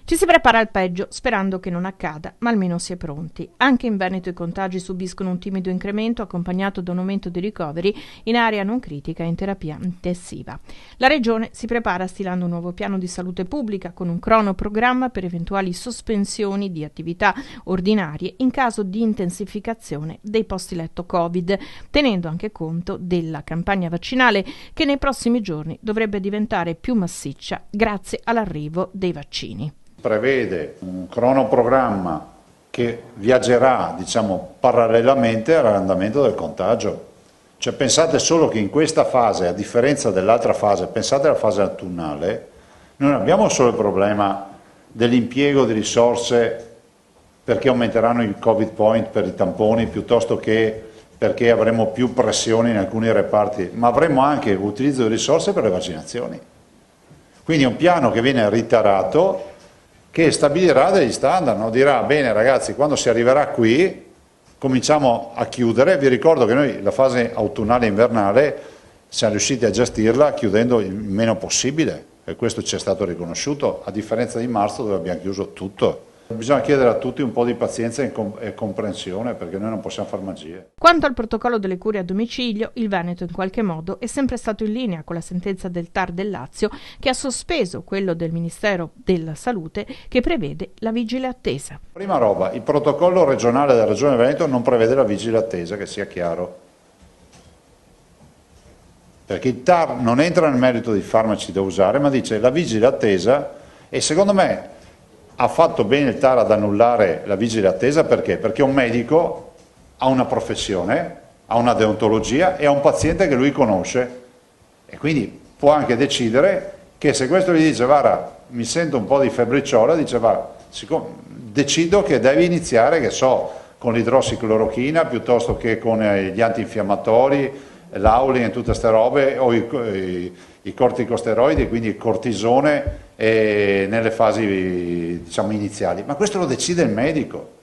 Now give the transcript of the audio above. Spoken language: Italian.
Ci si prepara al peggio, sperando che non accada, ma almeno si è pronti. Anche in Veneto i contagi subiscono un timido incremento accompagnato da un aumento di ricoveri in area non critica e in terapia intensiva. La Regione si prepara stilando un nuovo piano di salute pubblica con un cronoprogramma per eventuali sospensioni di attività ordinarie in caso di intensificazione dei posti letto Covid, tenendo anche conto della campagna vaccinale che nei prossimi giorni dovrebbe diventare più massiccia grazie all'arrivo dei vaccini. Prevede un cronoprogramma che viaggerà, parallelamente all'andamento del contagio. Cioè, pensate solo che in questa fase, a differenza dell'altra fase, pensate alla fase autunnale, noi non abbiamo solo il problema dell'impiego di risorse perché aumenteranno i Covid point per i tamponi piuttosto che perché avremo più pressione in alcuni reparti, ma avremo anche utilizzo di risorse per le vaccinazioni. Quindi è un piano che viene reiterato, che stabilirà degli standard, no? Dirà bene ragazzi, quando si arriverà qui cominciamo a chiudere. Vi ricordo che noi la fase autunnale e invernale siamo riusciti a gestirla chiudendo il meno possibile e questo ci è stato riconosciuto, a differenza di marzo dove abbiamo chiuso tutto. Bisogna chiedere a tutti un po' di pazienza e comprensione perché noi non possiamo far magie. Quanto al protocollo delle cure a domicilio, il Veneto in qualche modo è sempre stato in linea con la sentenza del TAR del Lazio che ha sospeso quello del Ministero della Salute che prevede la vigile attesa. Prima roba, il protocollo regionale della Regione Veneto non prevede la vigile attesa, che sia chiaro. Perché il TAR non entra nel merito dei farmaci da usare, ma dice la vigile attesa e secondo me ha fatto bene il TAR ad annullare la vigile attesa perché? Perché un medico ha una professione, ha una deontologia e ha un paziente che lui conosce e quindi può anche decidere che se questo gli dice guarda mi sento un po' di febbriciola, dice guarda decido che devi iniziare che so con l'idrossiclorochina piuttosto che con gli antinfiammatori, l'Aulin e tutte queste robe o i corticosteroidi, quindi il cortisone nelle fasi iniziali, ma questo lo decide il medico.